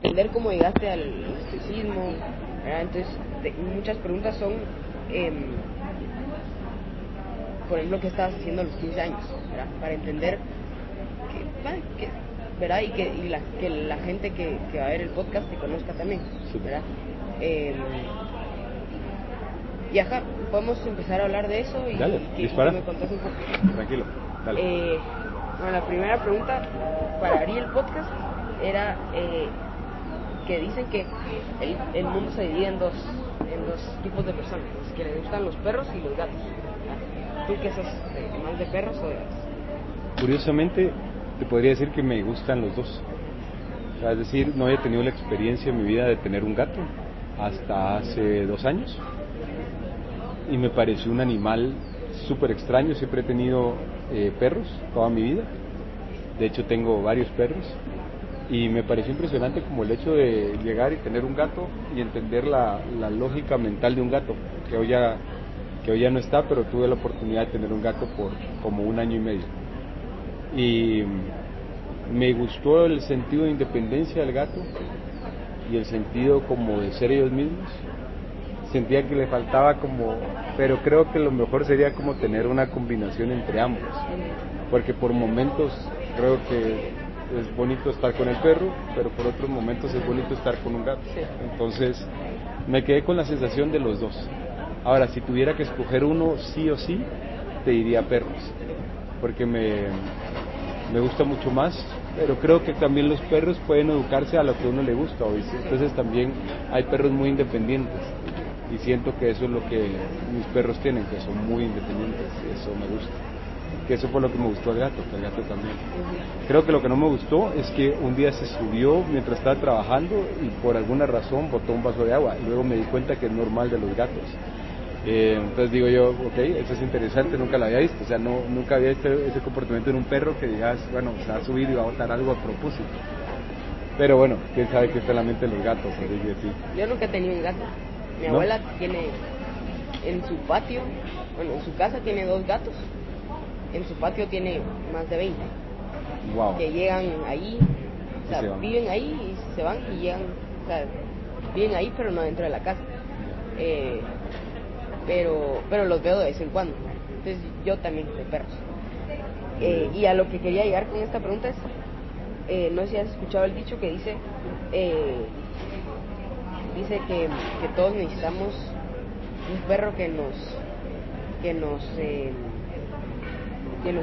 entender cómo llegaste al estoicismo, ¿verdad? Entonces, muchas preguntas son, por ejemplo, ¿qué estabas haciendo a los 15 años? ¿Verdad? Para entender ¿verdad? Y que la gente que va a ver el podcast te conozca también, ¿verdad? Y ajá, podemos empezar a hablar de eso y, dale, que me contes un poco. Tranquilo, dale. Bueno, la primera pregunta para abrir el podcast era que dicen que el mundo se divide en dos tipos de personas, los que les gustan los perros y los gatos, ¿verdad? ¿Tú qué sos? ¿Más de perros o de gatos? Curiosamente, te podría decir que me gustan los dos. O sea, es decir, no he tenido la experiencia en mi vida de tener un gato hasta hace 2 años. Y me pareció un animal súper extraño. Siempre he tenido perros toda mi vida. De hecho, tengo varios perros. Y me pareció impresionante como el hecho de llegar y tener un gato y entender la lógica mental de un gato, que hoy ya no está, pero tuve la oportunidad de tener un gato por como 1 año y medio. Y me gustó el sentido de independencia del gato y el sentido como de ser ellos mismos. Sentía que le faltaba pero creo que lo mejor sería como tener una combinación entre ambos, porque por momentos creo que es bonito estar con el perro, pero por otros momentos es bonito estar con un gato. Entonces me quedé con la sensación de los dos. Ahora, si tuviera que escoger uno sí o sí, te diría perros, porque me gusta mucho más, pero creo que también los perros pueden educarse a lo que a uno le gusta, ¿oíste? Entonces también hay perros muy independientes y siento que eso es lo que mis perros tienen, que son muy independientes, y eso me gusta. Que eso fue lo que me gustó del gato, que el gato también. Creo que lo que no me gustó es que un día se subió mientras estaba trabajando y por alguna razón botó un vaso de agua, y luego me di cuenta que es normal de los gatos. Entonces digo yo, ok, eso es interesante, nunca lo había visto, o sea, nunca había visto ese comportamiento en un perro, que digas, bueno, se va a subir y va a botar algo a propósito. Pero bueno, quién sabe qué está en la mente de los gatos, así que sí. Yo nunca he tenido un gato. Mi abuela tiene en su patio, bueno, en su casa tiene 2 gatos, en su patio tiene más de 20. Wow. Que llegan ahí, o sea, viven ahí y se van y llegan, o sea, viven ahí pero no dentro de la casa. Pero los veo de vez en cuando. Entonces yo también de perros. Y a lo que quería llegar con esta pregunta es, no sé si has escuchado el dicho que dice que todos necesitamos un perro que nos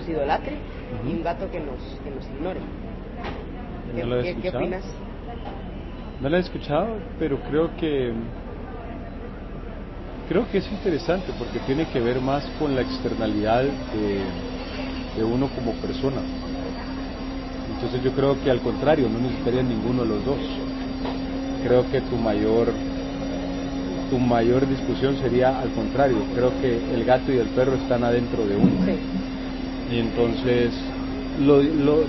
idolatre, y un gato que nos ignore. ¿Qué opinas? No lo he escuchado, pero creo que es interesante porque tiene que ver más con la externalidad de uno como persona. Entonces yo creo que al contrario, no necesitaría ninguno de los dos. Creo que tu mayor discusión sería al contrario. Creo que el gato y el perro están adentro de uno. Sí. Y entonces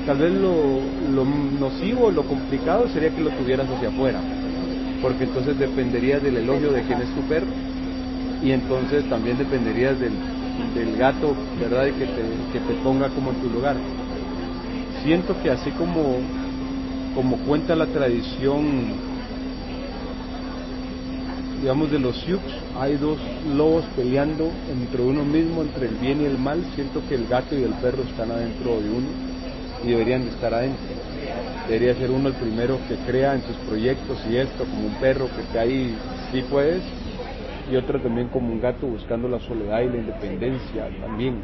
tal vez lo nocivo, lo complicado sería que lo tuvieras hacia afuera, porque entonces dependerías del elogio de quién es tu perro, y entonces también dependerías del gato, ¿verdad? Y que te ponga como en tu lugar. Siento que así como cuenta la tradición, digamos, de los Sioux, hay 2 lobos peleando entre uno mismo, entre el bien y el mal. Siento que el gato y el perro están adentro de uno y deberían de estar adentro. Debería ser uno el primero que crea en sus proyectos y esto, como un perro que está ahí, sí puedes, y otro también como un gato buscando la soledad y la independencia también.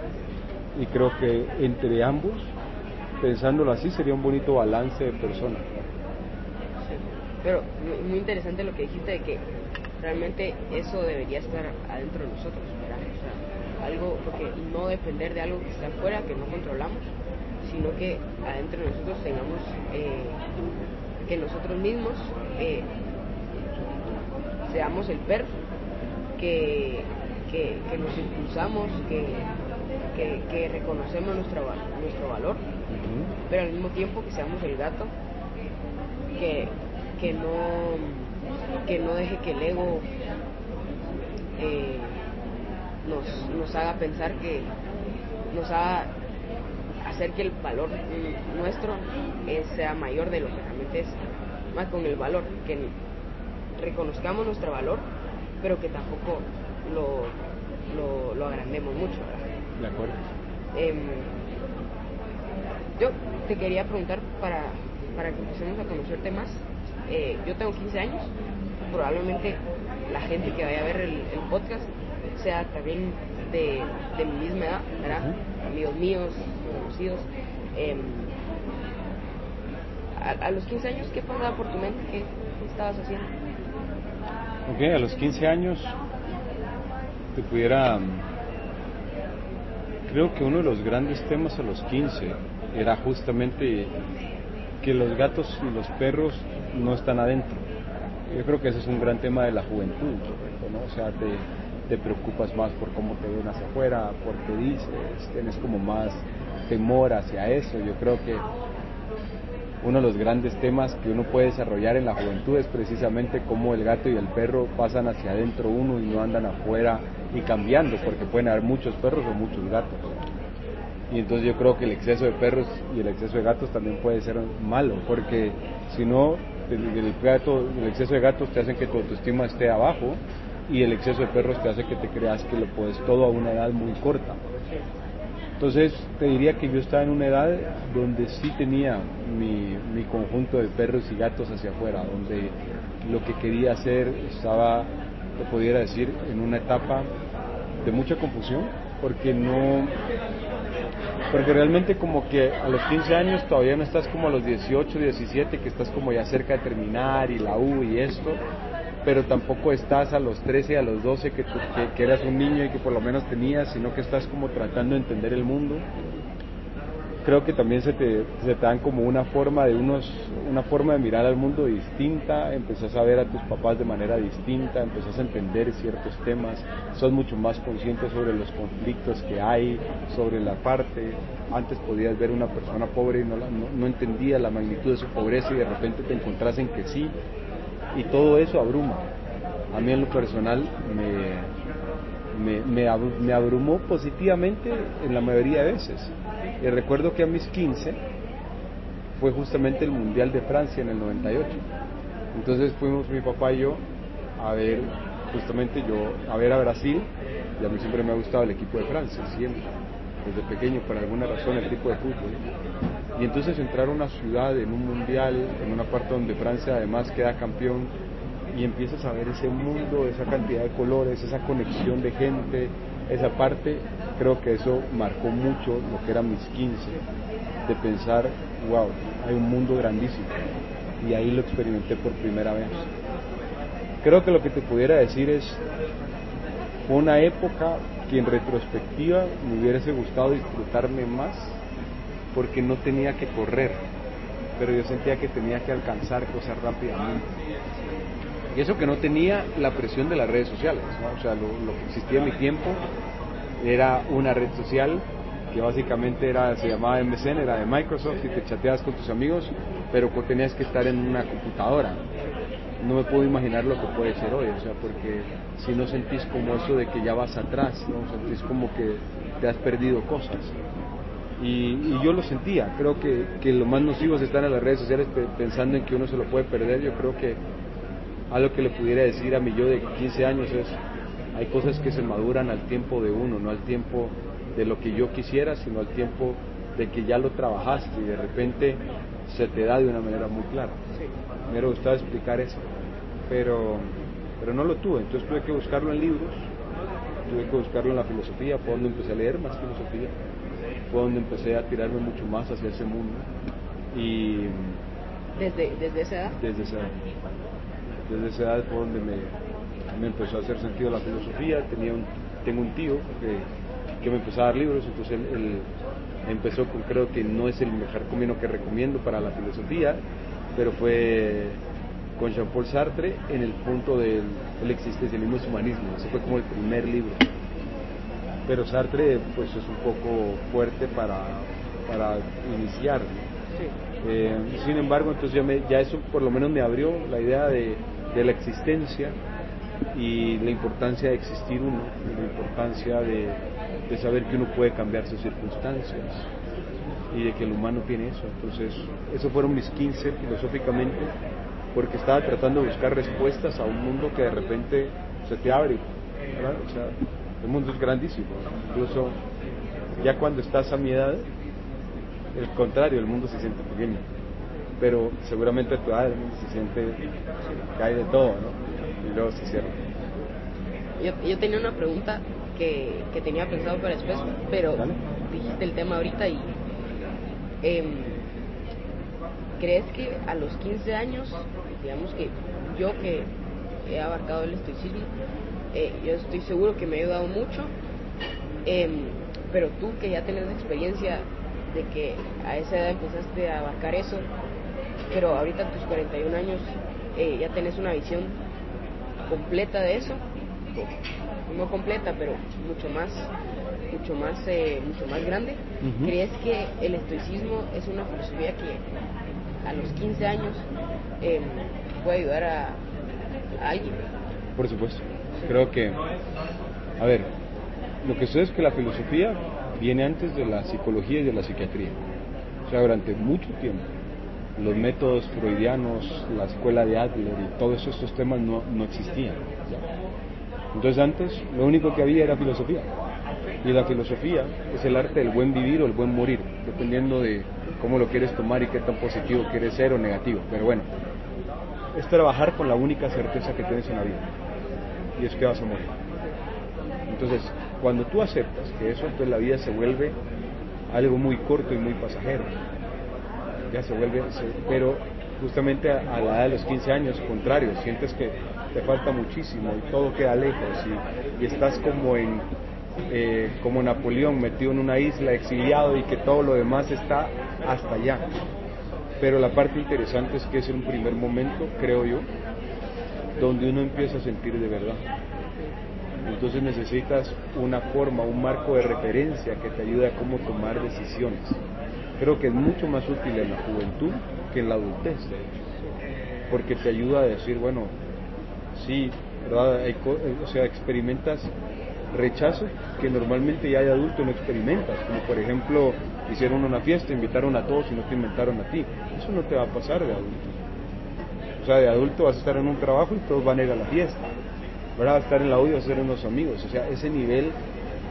Y creo que entre ambos, pensándolo así, sería un bonito balance de persona. Sí. Pero muy interesante lo que dijiste de que realmente eso debería estar adentro de nosotros, ¿verdad? O sea, algo, porque no depender de algo que está afuera, que no controlamos, sino que adentro de nosotros tengamos que nosotros mismos seamos el perro, que nos impulsamos, que reconocemos nuestro valor, pero al mismo tiempo que seamos el gato, que no deje que el ego nos haga pensar, que nos haga hacer que el valor nuestro sea mayor de lo que realmente es. más con el valor, que reconozcamos nuestro valor, pero que tampoco lo agrandemos mucho, ¿verdad? De acuerdo. Yo te quería preguntar para que empecemos a conocerte más. Yo tengo 15 años, probablemente la gente que vaya a ver el podcast sea también de mi misma edad, ¿verdad? Amigos míos, conocidos. A los 15 años, ¿qué pasaba por tu mente? ¿Qué estabas haciendo? Ok, a los 15 años te pudiera... Creo que uno de los grandes temas a los 15 era justamente que los gatos y los perros no están adentro. Yo creo que ese es un gran tema de la juventud, ¿no? O sea, te preocupas más por cómo te ven hacia afuera, por qué dices, tienes como más temor hacia eso. Yo creo que uno de los grandes temas que uno puede desarrollar en la juventud es precisamente cómo el gato y el perro pasan hacia adentro uno y no andan afuera y cambiando, porque pueden haber muchos perros o muchos gatos. Y entonces yo creo que el exceso de perros y el exceso de gatos también puede ser malo, porque si no, el exceso de gatos te hace que tu autoestima esté abajo y el exceso de perros te hace que te creas que lo puedes todo a una edad muy corta. Entonces te diría que yo estaba en una edad donde sí tenía mi conjunto de perros y gatos hacia afuera, donde lo que quería hacer estaba, te pudiera decir, en una etapa de mucha confusión, porque realmente como que a los 15 años todavía no estás como a los 18, 17, que estás como ya cerca de terminar y la U y esto, pero tampoco estás a los 13, a los 12 que eras un niño y que por lo menos tenías, sino que estás como tratando de entender el mundo. Creo que también se te dan como una forma de mirar al mundo distinta, empezás a ver a tus papás de manera distinta, empezás a entender ciertos temas, sos mucho más consciente sobre los conflictos que hay, sobre la parte. Antes podías ver una persona pobre y no entendía la magnitud de su pobreza y de repente te encontrás en que sí, y todo eso abruma. A mí en lo personal me abrumó positivamente en la mayoría de veces. Y recuerdo que a mis 15 fue justamente el Mundial de Francia en el 98. Entonces fuimos mi papá y yo a ver a Brasil, y a mí siempre me ha gustado el equipo de Francia, siempre, desde pequeño, por alguna razón, el tipo de fútbol. Y entonces entrar a una ciudad en un mundial, en una parte donde Francia además queda campeón, y empiezas a ver ese mundo, esa cantidad de colores, esa conexión de gente, esa parte, creo que eso marcó mucho lo que eran mis 15, de pensar, wow, hay un mundo grandísimo, y ahí lo experimenté por primera vez. Creo que lo que te pudiera decir es, fue una época que en retrospectiva me hubiese gustado disfrutarme más, porque no tenía que correr, pero yo sentía que tenía que alcanzar cosas rápidamente. Y eso que no tenía la presión de las redes sociales, ¿no? O sea, lo que existía en mi tiempo era una red social que básicamente se llamaba MSN, era de Microsoft, y te chateabas con tus amigos, pero tenías que estar en una computadora. No me puedo imaginar lo que puede ser hoy, o sea, porque si no sentís como eso de que ya vas atrás, ¿no? Sentís como que te has perdido cosas. Y yo lo sentía. Creo que lo más nocivo es estar en las redes sociales pensando en que uno se lo puede perder. Yo creo que algo que le pudiera decir a mi yo de 15 años es, hay cosas que se maduran al tiempo de uno, no al tiempo de lo que yo quisiera, sino al tiempo de que ya lo trabajaste y de repente se te da de una manera muy clara. Sí. Me hubiera gustado explicar eso, pero no lo tuve. Entonces tuve que buscarlo en libros, tuve que buscarlo en la filosofía. Fue donde empecé a leer más filosofía, fue donde empecé a tirarme mucho más hacia ese mundo. Y ¿Desde esa edad? Desde esa edad fue donde me empezó a hacer sentido la filosofía. Tengo un tío que me empezó a dar libros, entonces él empezó con, creo que no es el mejor camino que recomiendo para la filosofía, pero fue con Jean-Paul Sartre en el punto del existencialismo y humanismo. Ese fue como el primer libro. Pero Sartre pues es un poco fuerte para iniciar, ¿no? Sí. Sin embargo, entonces ya eso por lo menos me abrió la idea de la existencia y la importancia de existir uno, la importancia de saber que uno puede cambiar sus circunstancias y de que el humano tiene eso. Entonces, esos fueron mis 15 filosóficamente, porque estaba tratando de buscar respuestas a un mundo que de repente se te abre, ¿verdad? O sea, el mundo es grandísimo, incluso ya cuando estás a mi edad, el contrario, el mundo se siente pequeño, pero seguramente a tu edad el mundo se siente que hay de todo, ¿no? Y luego se cierra. Yo tenía una pregunta que tenía pensado para después, pero Dale. dijiste el tema ahorita y ¿crees que a los 15 años, digamos que yo que he abarcado el estoicismo, yo estoy seguro que me ha ayudado mucho, pero tú que ya tienes experiencia de que a esa edad empezaste a abarcar eso, pero ahorita a tus 41 años ya tenés una visión completa de eso, no completa, pero mucho más grande. Uh-huh. ¿Crees que el estoicismo es una filosofía que a los 15 años puede ayudar a alguien? Por supuesto. Creo que, a ver, lo que sucede es que la filosofía viene antes de la psicología y de la psiquiatría. O sea, durante mucho tiempo, los métodos freudianos, la escuela de Adler y todos estos temas no existían. Entonces antes lo único que había era filosofía. Y la filosofía es el arte del buen vivir o el buen morir, dependiendo de cómo lo quieres tomar y qué tan positivo quieres ser o negativo. Pero bueno, es trabajar con la única certeza que tienes en la vida, y es que vas a morir. Entonces, cuando tú aceptas que eso, entonces la vida se vuelve algo muy corto y muy pasajero. Ya se vuelve, pero justamente a la edad de los 15 años, contrario, sientes que te falta muchísimo y todo queda lejos y estás como Napoleón metido en una isla, exiliado, y que todo lo demás está hasta allá. Pero la parte interesante es que es un primer momento, creo yo, donde uno empieza a sentir de verdad. Entonces necesitas una forma, un marco de referencia que te ayude a cómo tomar decisiones. Creo que es mucho más útil en la juventud que en la adultez, de hecho, porque te ayuda a decir, bueno, sí, ¿verdad? O sea, experimentas rechazo que normalmente ya de adulto no experimentas, como por ejemplo, hicieron una fiesta, invitaron a todos y no te invitaron a ti. Eso no te va a pasar de adulto. O sea, de adulto vas a estar en un trabajo y todos van a ir a la fiesta, ¿verdad? Vas a estar en la U y vas a estar en unos amigos. O sea, ese nivel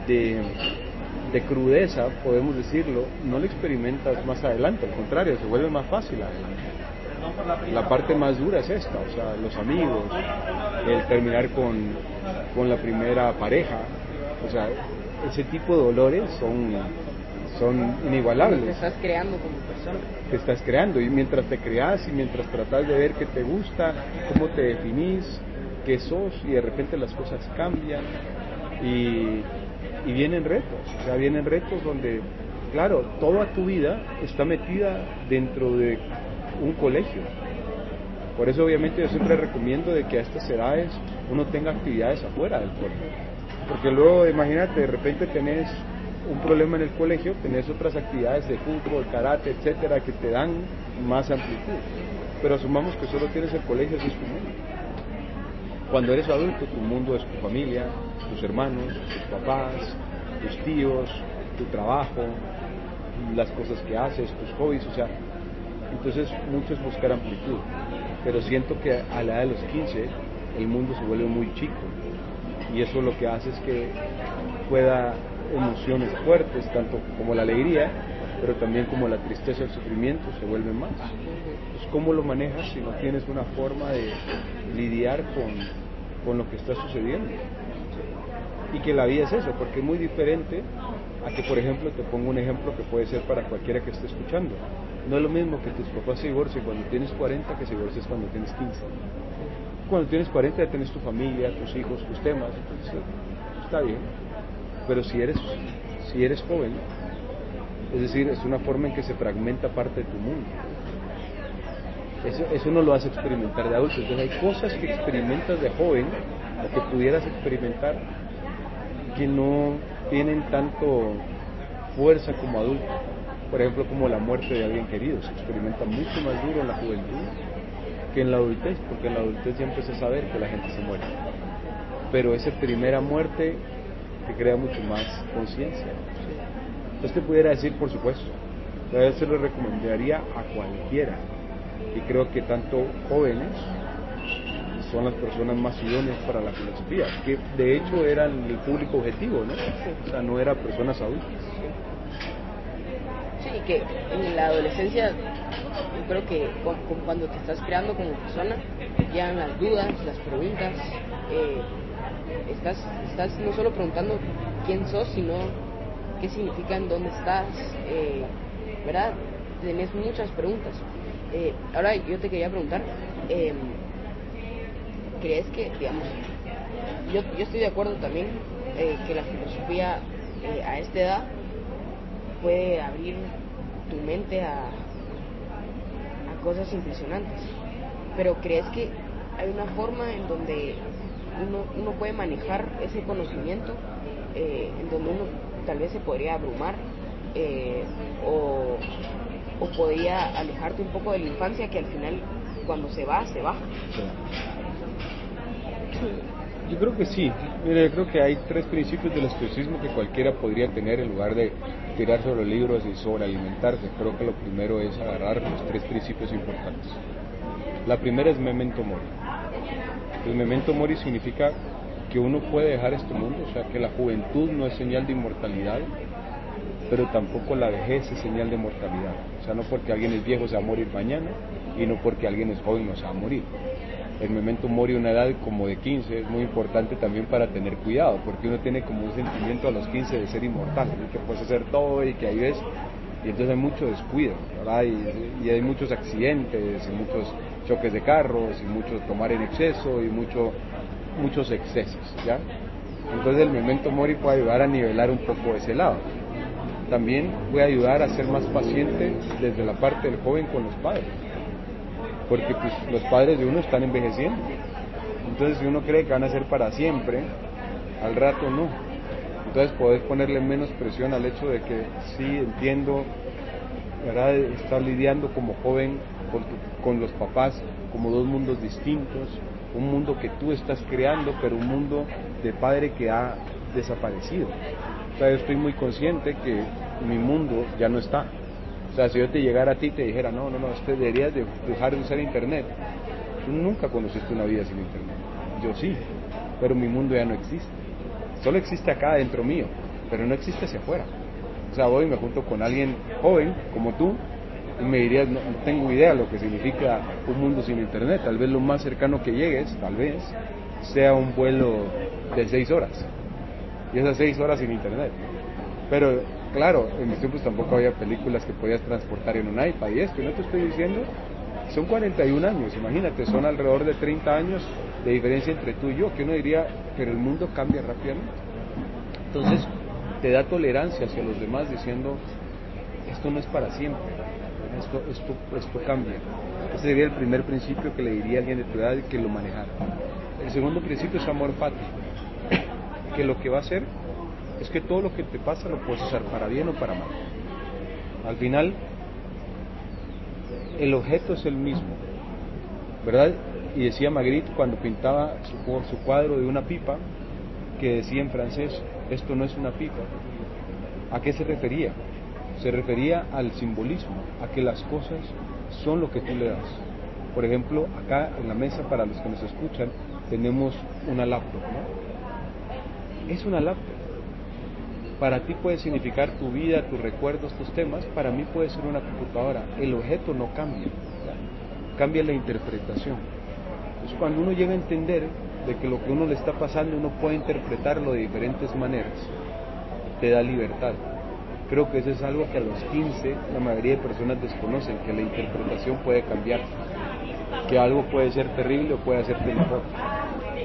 de crudeza, podemos decirlo, no lo experimentas más adelante, al contrario, se vuelve más fácil adelante. La parte más dura es esta, o sea, los amigos, el terminar con la primera pareja, o sea, ese tipo de dolores son inigualables. Te estás creando como persona. Te estás creando, y mientras te creas y mientras tratas de ver qué te gusta, cómo te definís, qué sos, y de repente las cosas cambian y vienen retos, o sea, vienen retos donde, claro, toda tu vida está metida dentro de un colegio. Por eso obviamente yo siempre recomiendo de que a estas edades uno tenga actividades afuera del colegio, porque luego imagínate, de repente tenés un problema en el colegio, tenés otras actividades de fútbol, karate, etcétera, que te dan más amplitud, pero asumamos que solo tienes el colegio, ese es tu mundo. Cuando eres adulto, tu mundo es tu familia, tus hermanos, tus papás, tus tíos, tu trabajo, las cosas que haces, tus hobbies, o sea, entonces mucho es buscar amplitud, pero siento que a la edad de los 15 el mundo se vuelve muy chico, y eso lo que hace es que pueda emociones fuertes, tanto como la alegría, pero también como la tristeza, el sufrimiento, se vuelven más. Pues, ¿cómo lo manejas si no tienes una forma de lidiar con lo que está sucediendo? Y que la vida es eso, porque es muy diferente a que, por ejemplo, te pongo un ejemplo que puede ser para cualquiera que esté escuchando. No es lo mismo que tus papás se divorcien cuando tienes 40 que se divorcies cuando tienes 15. Cuando tienes 40 ya tienes tu familia, tus hijos, tus temas, entonces está bien. Pero si eres joven, es decir, es una forma en que se fragmenta parte de tu mundo. Eso no lo vas a experimentar de adulto. Entonces hay cosas que experimentas de joven o que pudieras experimentar que no tienen tanto fuerza como adulto. Por ejemplo, como la muerte de alguien querido, se experimenta mucho más duro en la juventud que en la adultez, porque en la adultez ya empiezas a saber que la gente se muere. Pero esa primera muerte te crea mucho más conciencia. Entonces te pudiera decir, por supuesto, yo se lo recomendaría a cualquiera, y creo que tanto jóvenes son las personas más idóneas para la filosofía, que de hecho eran el público objetivo, ¿no? O sea, no eran personas adultas. Sí, que en la adolescencia yo creo que cuando te estás creando como persona, llegan las dudas, las preguntas, estás no solo preguntando quién sos, sino qué significan, dónde estás, ¿verdad? Tenés muchas preguntas. Ahora yo te quería preguntar, ¿crees que, digamos, yo estoy de acuerdo también que la filosofía a esta edad puede abrir tu mente a cosas impresionantes, pero crees que hay una forma en donde uno puede manejar ese conocimiento, en donde uno tal vez se podría abrumar, o podría alejarte un poco de la infancia, que al final cuando se va, se va? Yo creo que sí. Mira, yo creo que hay 3 principios del estoicismo que cualquiera podría tener en lugar de tirar sobre libros y sobre alimentarse. Creo que lo primero es agarrar los 3 principios importantes. La primera es memento mori. El memento mori significa que uno puede dejar este mundo, o sea, que la juventud no es señal de inmortalidad, pero tampoco la vejez es señal de mortalidad. O sea, no porque alguien es viejo se va a morir mañana, y no porque alguien es joven no se va a morir. El memento mori, una edad como de 15, es muy importante también para tener cuidado, porque uno tiene como un sentimiento a los 15 de ser inmortal, ¿no? Que puedes hacer todo y que ahí ves, y entonces hay mucho descuido, ¿verdad? Y hay muchos accidentes, y muchos choques de carros, y mucho tomar en exceso, y muchos excesos, ¿ya? Entonces el memento mori puede ayudar a nivelar un poco ese lado. También puede ayudar a ser más paciente desde la parte del joven con los padres, porque pues los padres de uno están envejeciendo, entonces si uno cree que van a ser para siempre, al rato no. Entonces podés ponerle menos presión al hecho de que sí, entiendo, ¿verdad? Estar lidiando como joven con los papás como 2 mundos distintos, un mundo que tú estás creando, pero un mundo de padre que ha desaparecido. O sea, yo estoy muy consciente que mi mundo ya no está. O sea, si yo te llegara a ti y te dijera, no, usted deberías de dejar de usar internet. Tú nunca conociste una vida sin internet. Yo sí, pero mi mundo ya no existe. Solo existe acá dentro mío, pero no existe hacia afuera. O sea, voy y me junto con alguien joven como tú y me dirías, no tengo idea lo que significa un mundo sin internet. Tal vez lo más cercano que llegues, tal vez, sea un vuelo de 6 horas. Y esas 6 horas sin internet. Pero claro, en mis tiempos tampoco había películas que podías transportar en un iPad y esto, y no te estoy diciendo, son 41 años, imagínate, son alrededor de 30 años de diferencia entre tú y yo, que uno diría, pero el mundo cambia rápidamente. Entonces, te da tolerancia hacia los demás diciendo, esto no es para siempre, esto cambia. Ese sería el primer principio que le diría a alguien de tu edad que lo manejara. El segundo principio es amor fati, que lo que va a hacer es que todo lo que te pasa lo puedes usar para bien o para mal. Al final, el objeto es el mismo, ¿verdad? Y decía Magritte cuando pintaba su cuadro de una pipa, que decía en francés, esto no es una pipa. ¿A qué se refería? Se refería al simbolismo, a que las cosas son lo que tú le das. Por ejemplo, acá en la mesa, para los que nos escuchan, tenemos una laptop, ¿no? Es una laptop. Para ti puede significar tu vida, tus recuerdos, tus temas. Para mí puede ser una computadora. El objeto no cambia, cambia la interpretación. Entonces, cuando uno llega a entender de que lo que uno le está pasando uno puede interpretarlo de diferentes maneras, te da libertad. Creo que eso es algo que a los 15 la mayoría de personas desconocen, que la interpretación puede cambiar, que algo puede ser terrible o puede hacerte mejor,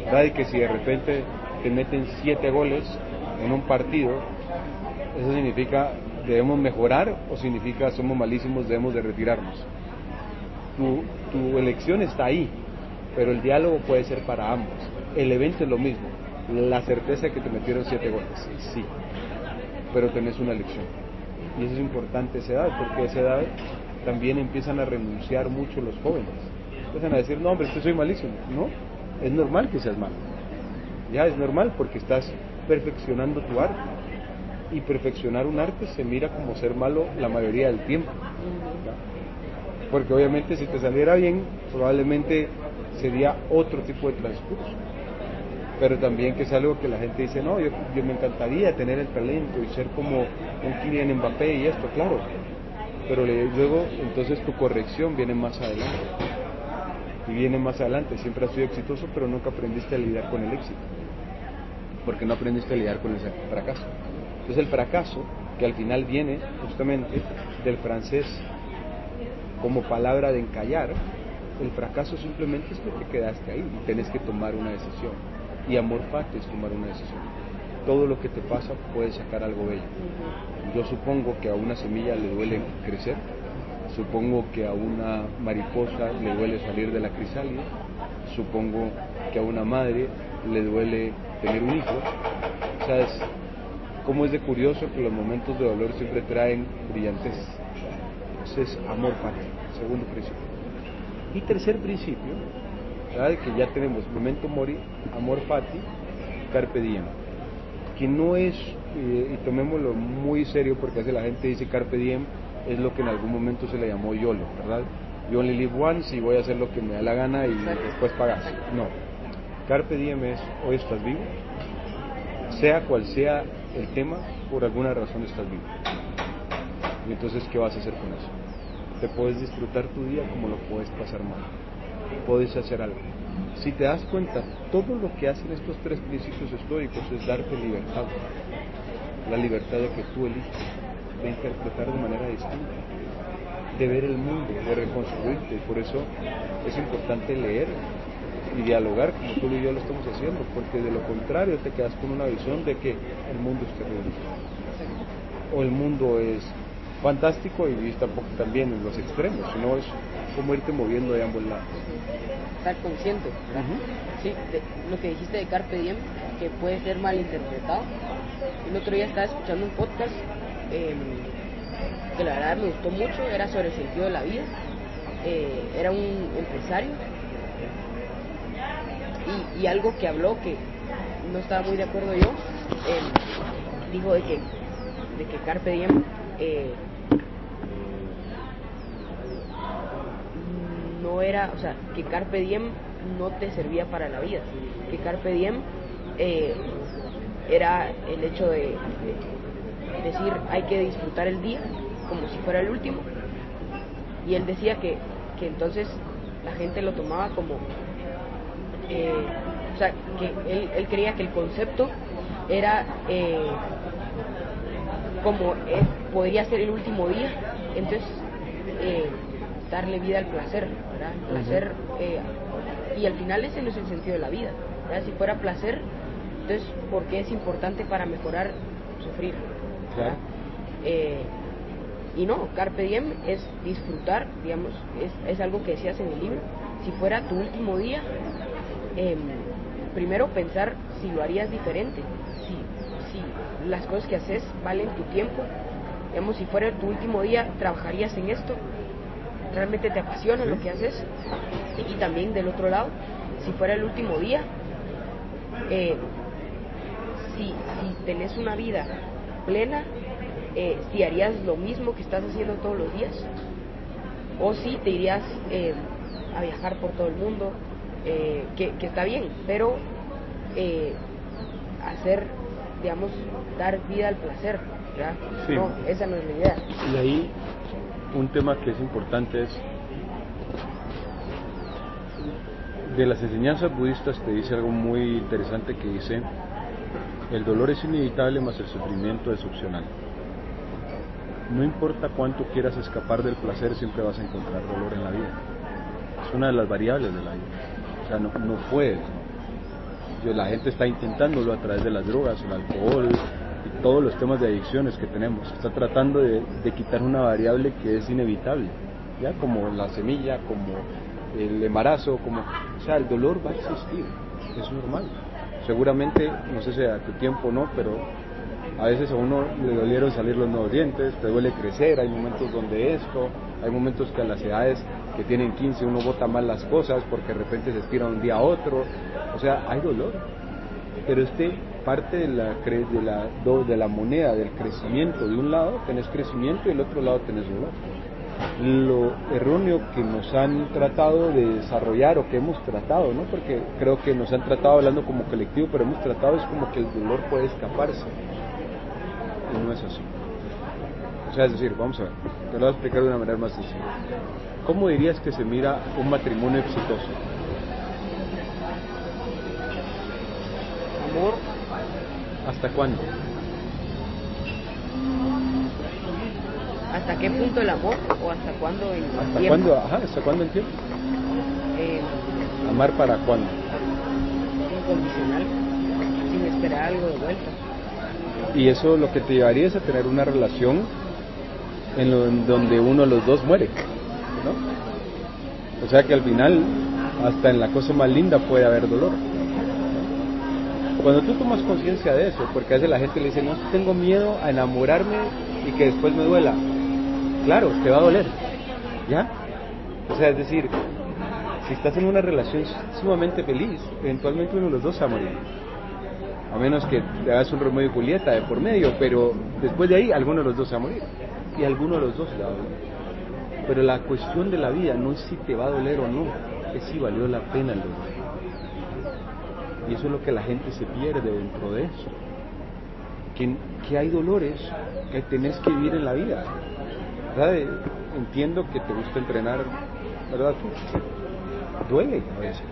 ¿verdad? Y que si de repente te meten 7 goles en un partido, eso significa debemos mejorar o significa somos malísimos, debemos de retirarnos. Tu elección está ahí, pero el diálogo puede ser para ambos. El evento es lo mismo, la certeza de que te metieron 7 goles, sí, pero tenés una elección. Y eso es importante a esa edad, porque a esa edad también empiezan a renunciar mucho los jóvenes. Empiezan a decir, no hombre, soy malísimo. No, es normal que seas malo. Ya es normal porque estás perfeccionando tu arte. Y perfeccionar un arte se mira como ser malo la mayoría del tiempo, ¿ya? porque obviamente si te saliera bien, probablemente sería otro tipo de transcurso. Pero también que es algo que la gente dice, no, yo me encantaría tener el talento y ser como un Kylian Mbappé y esto, claro. Pero luego, entonces tu corrección viene más adelante. Y viene más adelante, siempre has sido exitoso, pero nunca aprendiste a lidiar con el éxito. Porque no aprendiste a lidiar con el fracaso. Entonces el fracaso, que al final viene justamente del francés como palabra de encallar, el fracaso simplemente es que te quedaste ahí y tenés que tomar una decisión. Y amor fati es tomar una decisión. Todo lo que te pasa puede sacar algo bello. Yo supongo que a una semilla le duele crecer, supongo que a una mariposa le duele salir de la crisálida, supongo que a una madre le duele tener un hijo. ¿Sabes cómo es de curioso que los momentos de dolor siempre traen brillantez? Ese es amor fati, segundo principio. Y tercer principio, ¿sabes? Que ya tenemos memento mori, amor fati, carpe diem, que no es, y tomémoslo muy serio porque a veces la gente dice carpe diem, es lo que en algún momento se le llamó YOLO, ¿verdad? You only live once y voy a hacer lo que me da la gana y después pagas. No, carpe diem es hoy estás vivo, sea cual sea el tema, por alguna razón estás vivo. Y entonces, ¿qué vas a hacer con eso? Te puedes disfrutar tu día como lo puedes pasar mal. Puedes hacer algo. Si te das cuenta, todo lo que hacen estos tres principios estoicos es darte libertad. La libertad de que tú eliges, de interpretar de manera distinta, de ver el mundo, de reconstruirte. Por eso es importante leer y dialogar como tú y yo lo estamos haciendo, porque de lo contrario te quedas con una visión de que el mundo es terrible. O el mundo es fantástico y tampoco también en los extremos, sino es como irte moviendo de ambos lados. Estar consciente, ¿verdad? Sí, lo que dijiste de Carpe Diem, que puede ser malinterpretado. El otro día estaba escuchando un podcast que la verdad me gustó mucho, era sobre el sentido de la vida. Era un empresario y algo que habló que no estaba muy de acuerdo yo, dijo de que Carpe Diem no era, o sea, que Carpe Diem no te servía para la vida, que Carpe Diem era el hecho de decir hay que disfrutar el día como si fuera el último, y él decía que entonces la gente lo tomaba como o sea, que él creía que el concepto era como podría ser el último día, entonces darle vida al placer, ¿verdad? Placer, y al final ese no es el sentido de la vida, ¿verdad? Si fuera placer, entonces ¿por qué es importante para mejorar sufrir? Claro. Y no, Carpe Diem es disfrutar, digamos, es algo que decías en el libro. Si fuera tu último día, primero pensar si lo harías diferente, si las cosas que haces valen tu tiempo. Digamos, si fuera tu último día, ¿trabajarías en esto? ¿Realmente te apasiona lo que haces? Y también del otro lado, si fuera el último día, si tenés una vida plena, si harías lo mismo que estás haciendo todos los días, o si te irías a viajar por todo el mundo, que está bien, pero hacer, digamos, dar vida al placer, ¿verdad? Sí. No, esa no es la idea. Y ahí un tema que es importante es, de las enseñanzas budistas te dice algo muy interesante que dice: el dolor es inevitable, mas el sufrimiento es opcional. No importa cuánto quieras escapar del placer, siempre vas a encontrar dolor en la vida. Es una de las variables de la vida. O sea, no puedes. La gente está intentándolo a través de las drogas, el alcohol y todos los temas de adicciones que tenemos. Está tratando de quitar una variable que es inevitable, ya como la semilla, como el embarazo, o sea, el dolor va a existir, es normal. Seguramente, no sé si a tu tiempo no, pero a veces a uno le dolieron salir los nuevos dientes, te duele crecer, hay momentos donde esto, hay momentos que a las edades que tienen 15 uno bota mal las cosas porque de repente se estira un día a otro, o sea, hay dolor, pero parte de la moneda del crecimiento. De un lado tenés crecimiento y del otro lado tenés dolor. lo erróneo que nos han tratado de desarrollar o que hemos tratado, ¿no? Porque creo que nos han tratado hablando como colectivo, pero hemos tratado es como que el dolor puede escaparse, y no es así. O sea, es decir, vamos a ver, te lo voy a explicar de una manera más sencilla. ¿Cómo dirías que se mira un matrimonio exitoso? Amor. ¿Hasta cuándo? ¿Hasta qué punto el amor o hasta cuándo en ¿Hasta tiempo? cuándo? Ajá, ¿hasta cuándo en tiempo? ¿Amar para cuándo? Incondicional, sin esperar algo de vuelta. Y eso lo que te llevaría es a tener una relación en donde uno de los dos muere, ¿no? O sea que al final, hasta en la cosa más linda puede haber dolor. Cuando tú tomas conciencia de eso, porque a veces la gente le dice, no, tengo miedo a enamorarme y que después me duela. Claro, te va a doler, ¿ya? O sea, es decir, si estás en una relación sumamente feliz, eventualmente uno de los dos va a morir. A menos que te hagas un Romeo y Julieta de por medio, pero después de ahí alguno de los dos va a morir. Y alguno de los dos le va a doler. Pero la cuestión de la vida no es si te va a doler o no, es si valió la pena el dolor. Y eso es lo que la gente se pierde dentro de eso. Que hay dolores que tenés que vivir en la vida. ¿Verdad? Entiendo que te gusta entrenar, ¿verdad? Duele a veces.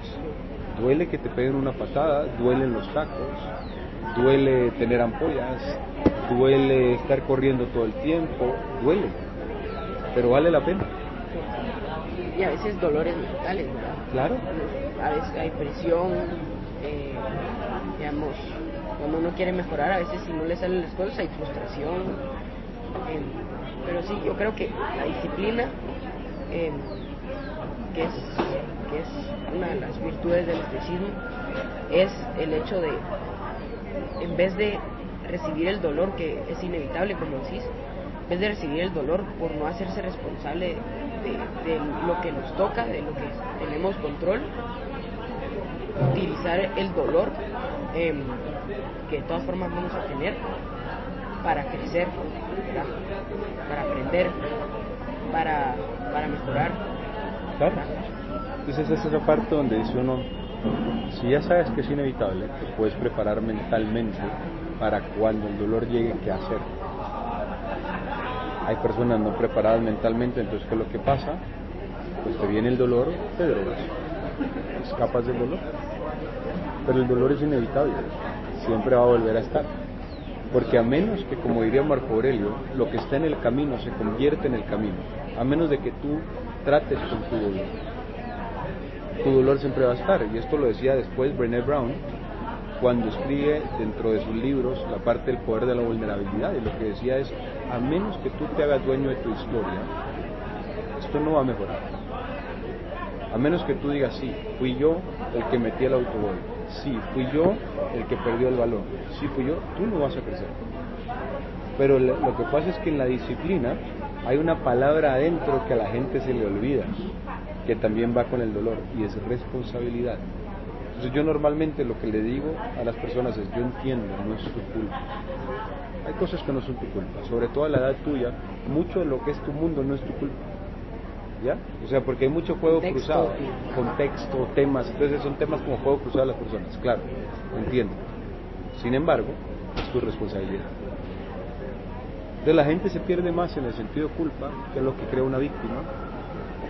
Duele que te peguen una patada, duelen los tacos, duele tener ampollas, duele estar corriendo todo el tiempo, duele. Pero vale la pena. Y a veces dolores mentales, ¿verdad? Claro. A veces hay presión, digamos, cuando uno quiere mejorar, a veces si no le salen las cosas hay frustración. Pero sí, yo creo que la disciplina, que es una de las virtudes del estoicismo, es el hecho de, en vez de recibir el dolor que es inevitable, como decís, en vez de recibir el dolor por no hacerse responsable de lo que nos toca, de lo que tenemos control, utilizar el dolor que de todas formas vamos a tener para crecer, ¿verdad? Para aprender, para mejorar. Claro. Entonces esa es esa parte donde dice uno, si ya sabes que es inevitable, te puedes preparar mentalmente para cuando el dolor llegue, ¿qué hacer? Hay personas no preparadas mentalmente, entonces ¿qué es lo que pasa? Pues te viene el dolor, te drogas, escapas del dolor. Pero el dolor es inevitable, siempre va a volver a estar. Porque a menos que, como diría Marco Aurelio, lo que está en el camino se convierte en el camino, a menos de que tú trates con tu dolor siempre va a estar. Y esto lo decía después Brené Brown, cuando escribe dentro de sus libros la parte del poder de la vulnerabilidad, y lo que decía es, a menos que tú te hagas dueño de tu historia, esto no va a mejorar. A menos que tú digas, sí, fui yo el que metí el autogol, sí, fui yo el que perdió el balón, sí, fui yo, tú no vas a crecer. Pero lo que pasa es que en la disciplina hay una palabra adentro que a la gente se le olvida, que también va con el dolor, y es responsabilidad. Entonces yo normalmente lo que le digo a las personas es, yo entiendo, no es tu culpa. Hay cosas que no son tu culpa, sobre todo a la edad tuya, mucho de lo que es tu mundo no es tu culpa. ¿Ya? O sea, porque hay mucho juego cruzado, contexto, temas, entonces son temas como juego cruzado de las personas, claro, entiendo. Sin embargo, es tu responsabilidad. Entonces la gente se pierde más en el sentido de culpa, que es lo que crea una víctima,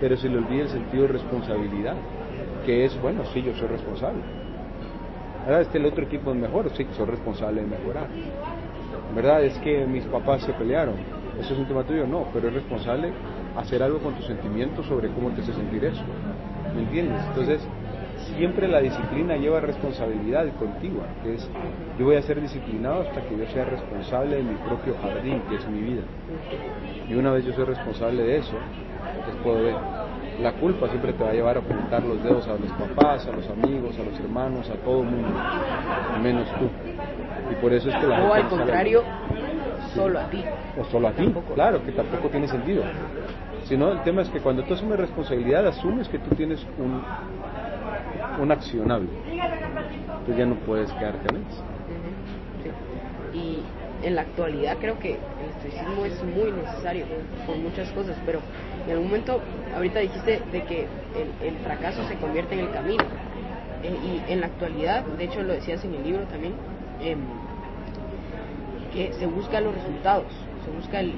pero se le olvida el sentido de responsabilidad, que es, bueno, sí, yo soy responsable. ¿Verdad? El otro equipo es mejor, sí, soy responsable de mejorar. ¿Verdad? Es que mis papás se pelearon, ¿eso es un tema tuyo? No, pero es responsable hacer algo con tus sentimientos sobre cómo te hace sentir eso. ¿Me entiendes? Entonces, siempre la disciplina lleva responsabilidad contigua, que es, yo voy a ser disciplinado hasta que yo sea responsable de mi propio jardín, que es mi vida. Y una vez yo soy responsable de eso, entonces puedo ver. La culpa siempre te va a llevar a apuntar los dedos a los papás, a los amigos, a los hermanos, a todo el mundo, menos tú. Y por eso es que la gente... O al contrario, solo a ti. O solo a ti, Tampoco. claro, que tampoco tiene sentido. Sino el tema es que cuando tú asumes responsabilidad, asumes que tú tienes un accionable. Tú ya no puedes quedarte en eso. Sí. Y en la actualidad creo que el estoicismo es muy necesario por muchas cosas, pero en algún momento, ahorita dijiste de que el fracaso se convierte en el camino, y en la actualidad, de hecho lo decías en el libro también, que se busca los resultados, se busca el